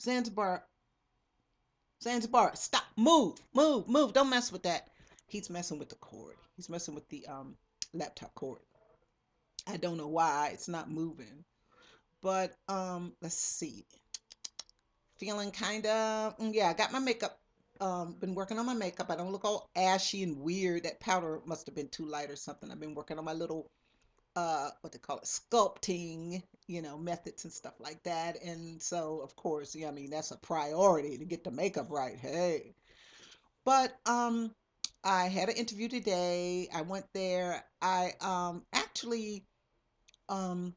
Zanzibar, Zanzibar, stop, move, move, move. Don't mess with that. He's messing with the cord. He's messing with the laptop cord. I don't know why it's not moving. But let's see. Feeling kind of yeah, I got my makeup been working on my makeup. I don't look all ashy and weird. That powder must have been too light or something. I've been working on my little what they call it, sculpting, methods and stuff like that. And so of course, yeah, I mean that's a priority to get the makeup right. Hey. But I had an interview today. I went there. I actually um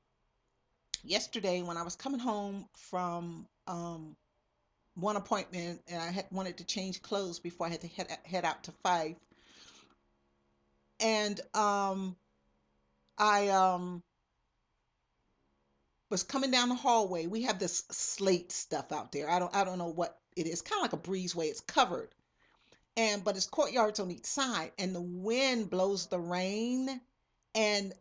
yesterday when I was coming home from one appointment and I had wanted to change clothes before I had to head out to Fife. And I was coming down the hallway. We have this slate stuff out there. I don't know what it is. Kind of like a breezeway. It's covered. And but it's courtyards on each side and the wind blows the rain and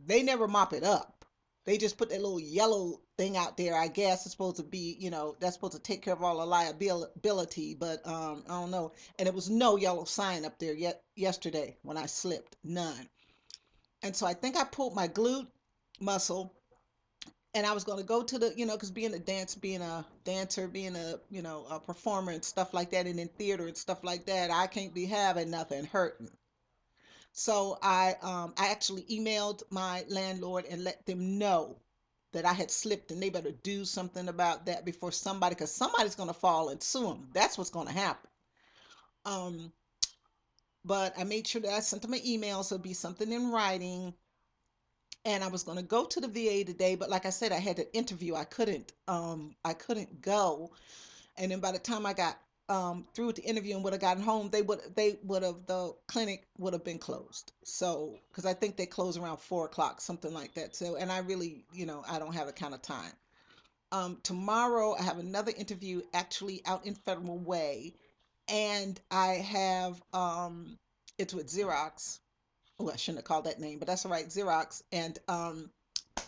they never mop it up. They just put that little yellow thing out there. I guess it's supposed to be, that's supposed to take care of all the liability, but I don't know. And it was no yellow sign up there yet yesterday when I slipped, none. And so I think I pulled my glute muscle, and I was going to go to the, because being a dancer, being a performer and stuff like that, and in theater and stuff like that, I can't be having nothing hurting. So I actually emailed my landlord and let them know that I had slipped and they better do something about that before somebody, because somebody's going to fall and sue them. That's what's going to happen. Um, but I made sure that I sent them an email so it'd be something in writing. And I was going to go to the VA today, but like I said, I had an interview. I couldn't go. And then by the time I got through with the interview and would have gotten home, they would have the clinic would have been closed. So because I think they close around 4 o'clock, something like that. So and I really, I don't have that kind of time. Tomorrow I have another interview actually out in Federal Way, and I have it's with Xerox. Oh, I shouldn't have called that name, but that's all right, Xerox, and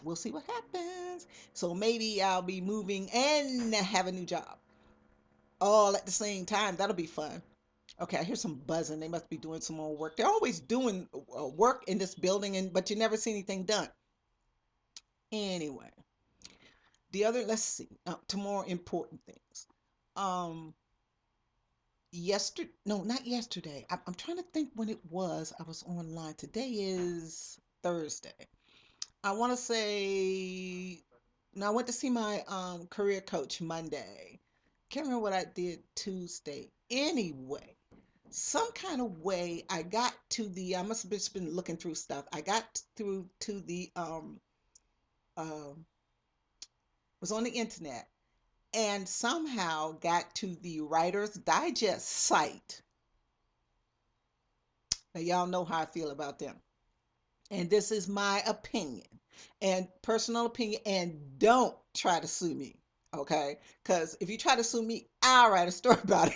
we'll see what happens. So maybe I'll be moving and have a new job all at the same time. That'll be fun. Okay, I hear some buzzing. They must be doing some more work. They're always doing work in this building, and but you never see anything done. Anyway, let's see, to more important things. Um, no, not yesterday. I'm trying to think when it was. I was online. Today is Thursday. I want to say, no, I went to see my career coach Monday. Can't remember what I did Tuesday. Anyway, some kind of way I got to the I must have just been looking through stuff. I got through to the um was on the internet and somehow got to the Writer's Digest site. Now y'all know how I feel about them. And this is my opinion and personal opinion, and don't try to sue me, okay? Because if you try to sue me, I'll write a story about it.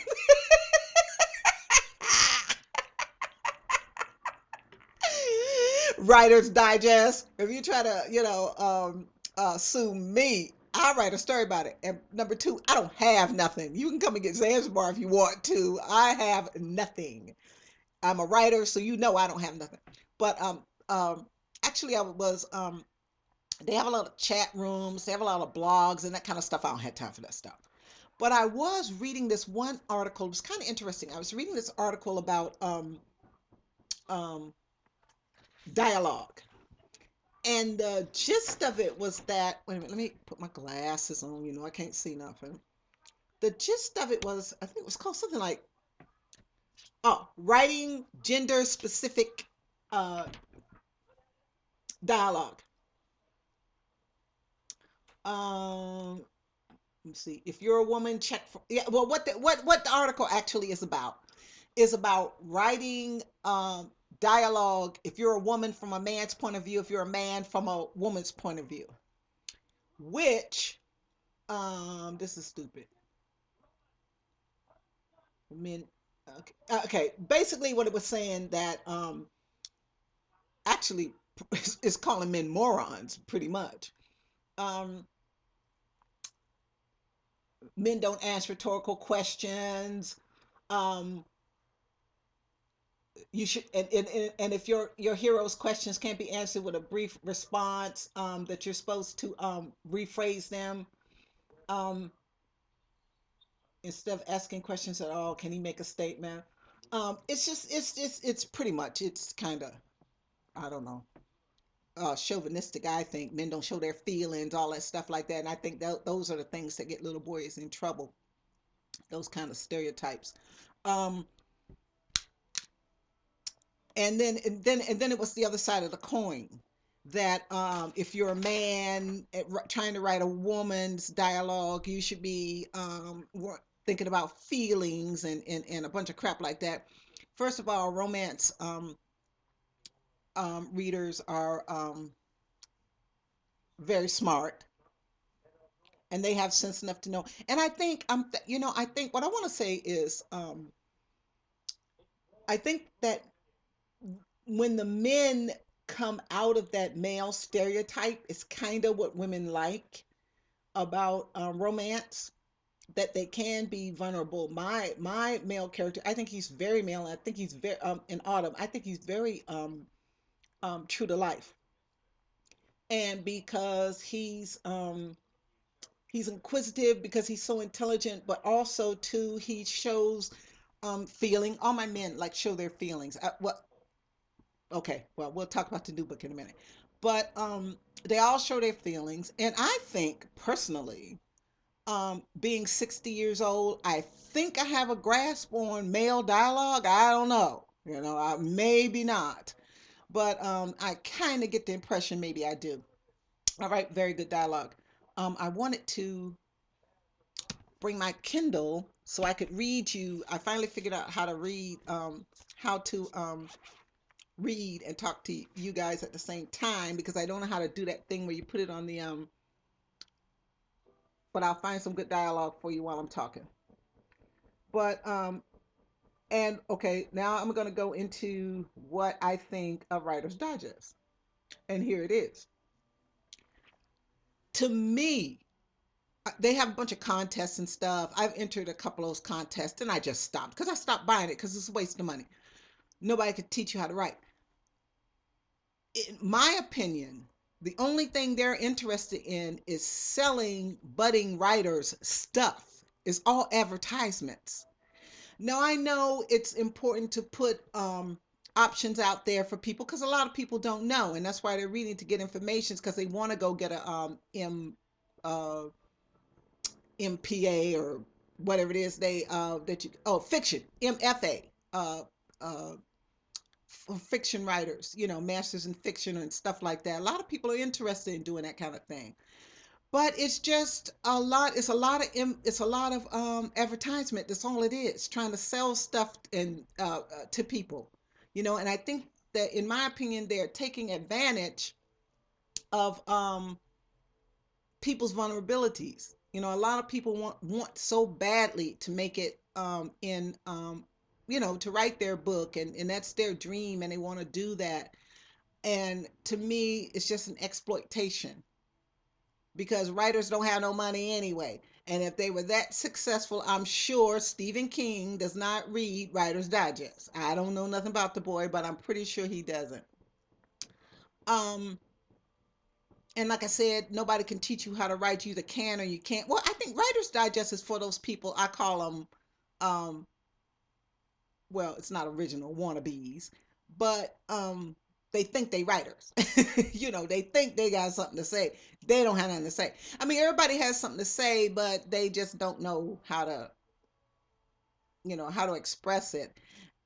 Writer's Digest. If you try to, sue me, I'll write a story about it. And number two, I don't have nothing. You can come and get Zanzibar if you want to. I have nothing. I'm a writer, so you know I don't have nothing. But actually, I was they have a lot of chat rooms, they have a lot of blogs and that kind of stuff. I don't have time for that stuff. But I was reading this one article. It was kind of interesting. I was reading this article about um, dialogue. And the gist of it was that, wait a minute, let me put my glasses on. I can't see nothing. The gist of it was, I think it was called something like, oh, writing gender specific uh, dialogue. Um, let me see. If you're a woman, check for, yeah. Well, what the article actually is about writing dialogue. If you're a woman from a man's point of view, if you're a man from a woman's point of view, which this is stupid. Men, okay, Basically, what it was saying that actually is calling men morons, pretty much. Um, Men don't ask rhetorical questions. Um, you should, and if your hero's questions can't be answered with a brief response, that you're supposed to rephrase them, um, instead of asking questions at all. Can he make a statement? It's pretty much, it's kind of, I don't know, chauvinistic. I think men don't show their feelings, all that stuff like that, and I think those are the things that get little boys in trouble. Those kind of stereotypes. Um, and then it was the other side of the coin, that if you're a man trying to write a woman's dialogue, you should be thinking about feelings and a bunch of crap like that. First of all, romance readers are very smart, and they have sense enough to know. And I think I think what I want to say is, I think that when the men come out of that male stereotype, it's kind of what women like about romance, that they can be vulnerable. My male character, I think he's very male. I think he's very in Autumn. I think he's very true to life, and because he's inquisitive, because he's so intelligent, but also too he shows feeling. All my men like show their feelings. Well, okay, well, we'll talk about the new book in a minute. But they all show their feelings. And I think personally, being 60 years old, I think I have a grasp on male dialogue. I don't know. Maybe not. But I kind of get the impression maybe I do. All right, very good dialogue. I wanted to bring my Kindle so I could read you. I finally figured out how to read, how to read and talk to you guys at the same time, because I don't know how to do that thing where you put it on the but I'll find some good dialogue for you while I'm talking. But and okay, now I'm going to go into what I think of Writer's Digest. And here it is. To me, they have a bunch of contests and stuff. I've entered a couple of those contests and I just stopped, because I stopped buying it because it's a waste of money. Nobody could teach you how to write. In my opinion, the only thing they're interested in is selling budding writers stuff. It's all advertisements. Now, I know it's important to put options out there for people, because a lot of people don't know, and that's why they're reading to get information, because they want to go get a uh, MPA or whatever it is they that you fiction MFA, uh, for fiction writers, masters in fiction and stuff like that. A lot of people are interested in doing that kind of thing. But it's just a lot. It's a lot of advertisement. That's all it is. Trying to sell stuff and to people, And I think that, in my opinion, they're taking advantage of people's vulnerabilities. A lot of people want so badly to make it in to write their book, and that's their dream, and they want to do that. And to me, it's just an exploitation, because writers don't have no money anyway. And if they were that successful, I'm sure Stephen King does not read Writer's Digest. I don't know nothing about the boy, but I'm pretty sure he doesn't. Um, and like I said, nobody can teach you how to write. You either can or you can't. Well, I think Writer's Digest is for those people. I call them, um, well, it's not original wannabes, but they think they writers. They think they got something to say. They don't have nothing to say. I mean, everybody has something to say, but they just don't know how to express it.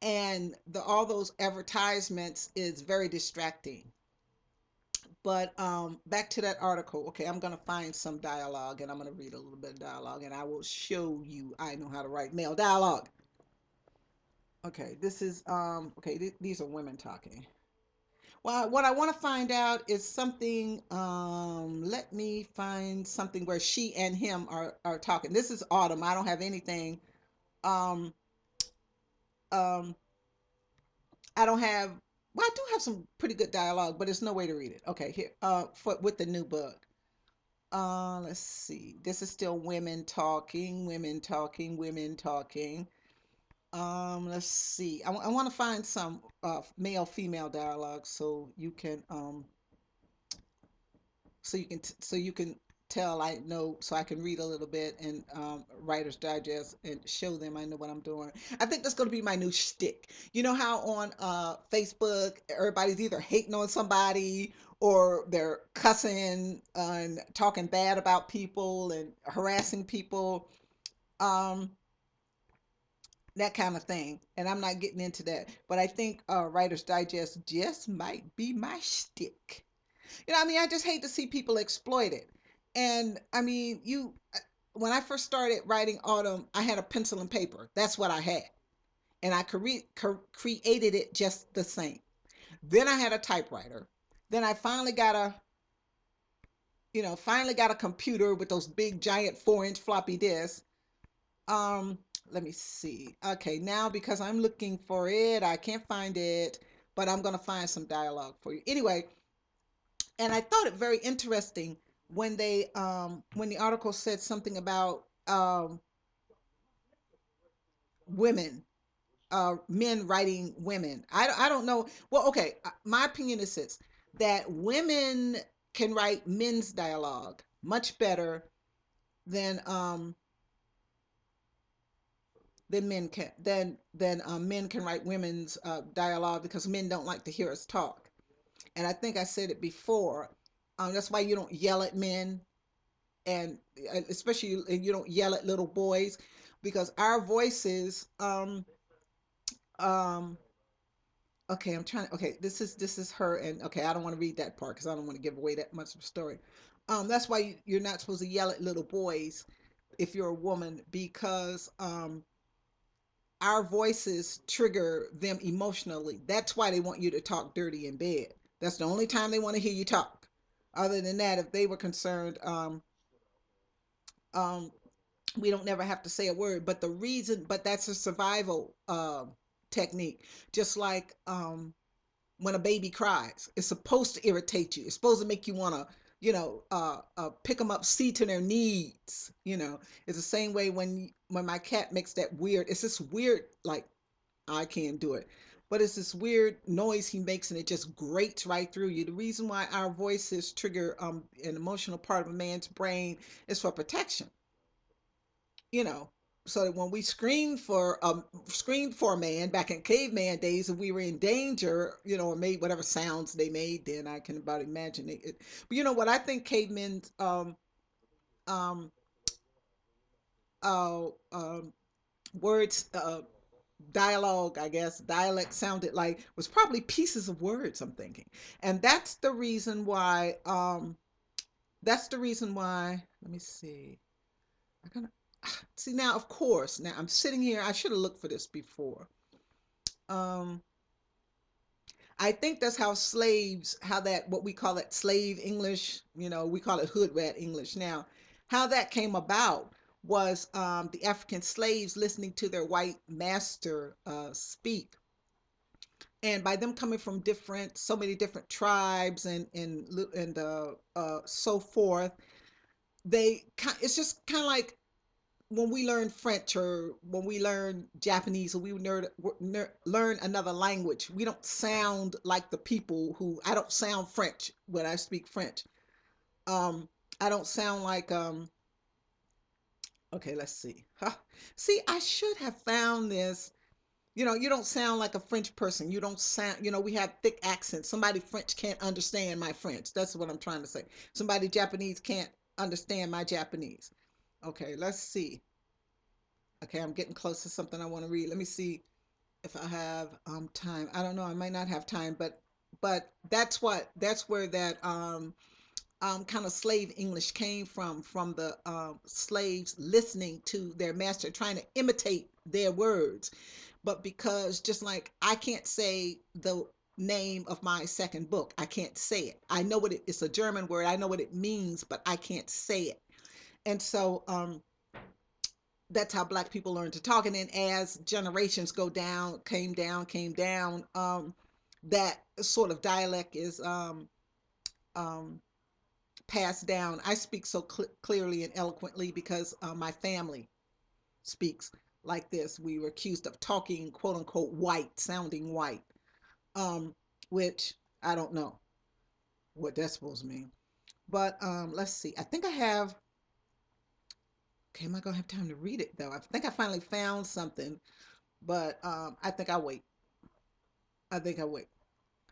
And all those advertisements is very distracting. But back to that article. Okay, I'm gonna find some dialogue, and I'm gonna read a little bit of dialogue, and I will show you I know how to write male dialogue. Okay, this is okay, these are women talking. Well, what I want to find out is something. Let me find something where she and him are talking. This is Autumn. I don't have anything. Um, um, I don't have. Well, I do have some pretty good dialogue, but there's no way to read it. Okay, here. For with the new book. Let's see. This is still women talking, women talking, women talking. Let's see. I want to find some male female dialogue so you can so you can tell I know, so I can read a little bit and Writer's Digest and show them I know what I'm doing. I think that's going to be my new shtick. You know how on Facebook everybody's either hating on somebody or they're cussing and talking bad about people and harassing people, um, that kind of thing. And I'm not getting into that, but I think Writer's Digest just might be my shtick. I mean, I just hate to see people exploited. And I mean, when I first started writing Autumn, I had a pencil and paper. That's what I had. And I created it just the same. Then I had a typewriter. Then I finally got a computer with those big giant 4-inch floppy disks. Um, Let me see. Okay, now because I'm looking for it, I can't find it, but I'm gonna find some dialogue for you. Anyway, and I thought it very interesting when the article said something about women, men writing women. I don't know. Well, okay, my opinion is this: that women can write men's dialogue much better than men can write women's dialogue, because men don't like to hear us talk. And I think I said it before. That's why you don't yell at men, and especially you don't yell at little boys, because our voices um okay, I'm trying to, okay, this is her, and okay, I don't want to read that part because I don't want to give away that much of the story. That's why you're not supposed to yell at little boys if you're a woman, because our voices trigger them emotionally. That's why they want you to talk dirty in bed. That's the only time they want to hear you talk. Other than that, if they were concerned, um we don't never have to say a word. But that's a survival technique. Just like when a baby cries, it's supposed to irritate you. It's supposed to make you want to, pick them up, see to their needs. It's the same way when my cat makes that weird, it's this weird, like, I can't do it, but it's this weird noise he makes, and it just grates right through you. The reason why our voices trigger an emotional part of a man's brain is for protection, you know so that when we screamed for a man back in caveman days, and we were in danger, or made whatever sounds they made, then I can about imagine it. But you know what, I think cavemen um uh words, dialogue, I guess dialect, sounded like was probably pieces of words, I'm thinking. And that's the reason why, let me see. I kind of see now, of course, now I'm sitting here, I should have looked for this before. um I think that's how that, what we call it, slave English, we call it hood rat English now. How that came about was the African slaves listening to their white master speak. And by them coming from so many different tribes and so forth, it's just kind of like when we learn French or when we learn Japanese, or we learn another language, we don't sound like the people who, I don't sound French when I speak French. Um, I don't sound like, okay, let's see. Huh. See, I should have found this. You don't sound like a French person. You don't sound, we have thick accents. Somebody French can't understand my French. That's what I'm trying to say. Somebody Japanese can't understand my Japanese. Okay, let's see. Okay, I'm getting close to something I want to read. Let me see if I have time. I don't know. I might not have time, but that's where that kind of slave English came from the slaves listening to their master, trying to imitate their words. But because, just like I can't say the name of my second book, I can't say it. I know it's a German word. I know what it means, but I can't say it. And so that's how black people learn to talk. And then as generations go down, came down, that sort of dialect is um passed down. I speak so clearly and eloquently because my family speaks like this. We were accused of talking, quote unquote, white, sounding white, um, which I don't know what that's supposed to mean. But let's see. I think I have. Okay, am I gonna have time to read it though? I think I finally found something, but I think I'll wait. I think I'll wait.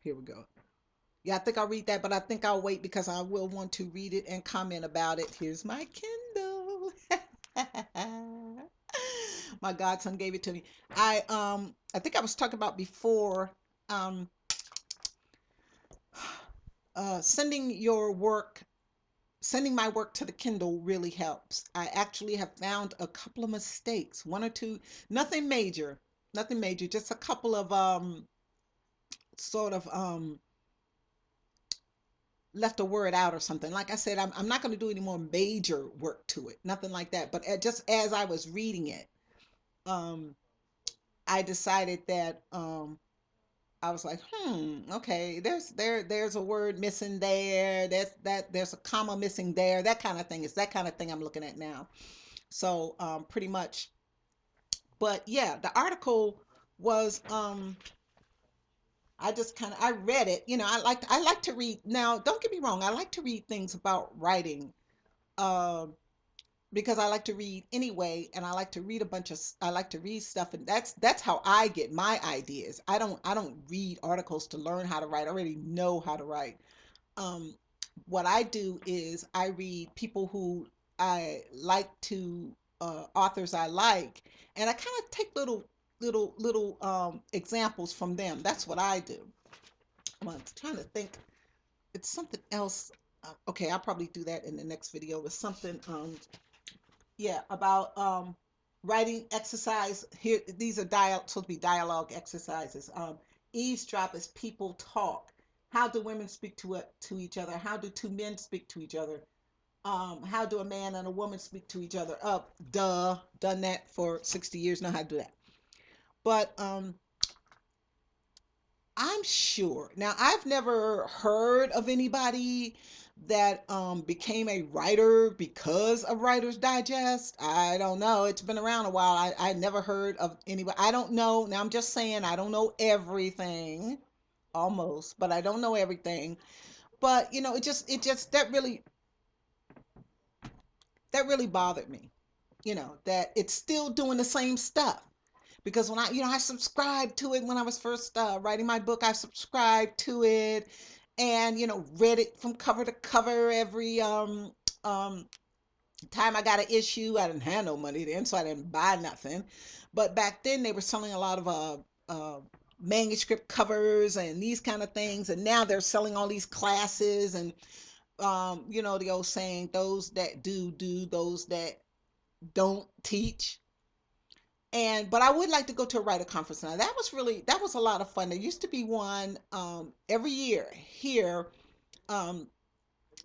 Here we go. Yeah, I think I'll read that, but I think I'll wait because I will want to read it and comment about it. Here's my Kindle. My godson gave it to me. I think I was talking about before um sending your work sending my work to the Kindle really helps. I actually have found a couple of mistakes, one or two, nothing major, nothing major, just a couple of sort of left a word out or something. Like I said, I'm not going to do any more major work to it, nothing like that. But just as I was reading it, um, I decided that I was like, okay, there's a word missing there. There's a comma missing there. That kind of thing. It's that kind of thing I'm looking at now. So pretty much. But yeah, the article was I just kind of I read it. You know, I like to read. Now, don't get me wrong. I like to read things about writing. Um because I like to read anyway, and I like to read I like to read stuff, and that's how I get my ideas. I don't read articles to learn how to write. I already know how to write. Um, what I do is I read people who I like to authors I like, and I kind of take little examples from them. That's what I do. I'm trying to think. It's something else. Okay, I'll probably do that in the next video. It's something yeah, about writing exercise. Here these are supposed to be dialogue exercises. Eavesdrop is people talk. How do women speak to each other? How do two men speak to each other? How do a man and a woman speak to each other? Duh, done that for 60 years, know how to do that. But I'm sure. Now, I've never heard of anybody that became a writer because of Writer's Digest. I don't know. It's been around a while. I never heard of anybody. I don't know. Now, I'm just saying I don't know everything, almost, but I don't know everything. But you know, it just that really bothered me. You know that it's still doing the same stuff because when I subscribed to it when I was first writing my book. I subscribed to it and read it from cover to cover every um time I got an issue. I didn't have no money then, so I didn't buy nothing. But back then they were selling a lot of manuscript covers and these kind of things, and now they're selling all these classes and the old saying, those that do, those that don't teach. And but I would like to go to a writer conference now. That was a lot of fun. There used to be one every year here. Um,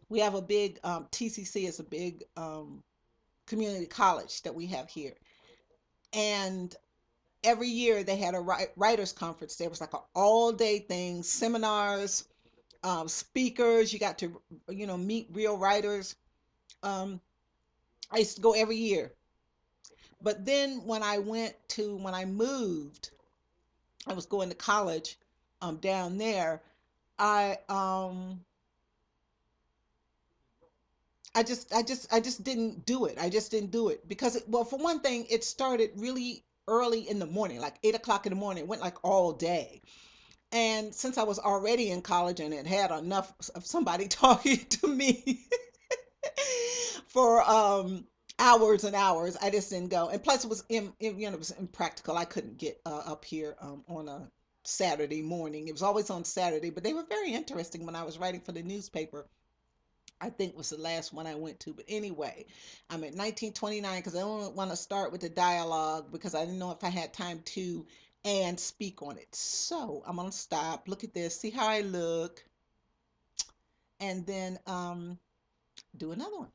we have a big TCC is a big community college that we have here, and every year they had a writers conference. There was like an all day thing, seminars, speakers. You got to meet real writers. Um, I used to go every year. But then when I moved, I was going to college down there. I I just didn't do it. I just didn't do it because well, for one thing, it started really early in the morning, like 8 o'clock in the morning. It went like all day. And since I was already in college and had had enough of somebody talking to me for hours and hours, I just didn't go. And plus, it was impractical. I couldn't get up here on a Saturday morning. It was always on Saturday, but they were very interesting when I was writing for the newspaper. I think was the last one I went to. But anyway, I'm at 1929 because I don't want to start with the dialogue because I didn't know if I had time to and speak on it. So I'm gonna stop. Look at this. See how I look, and then do another one.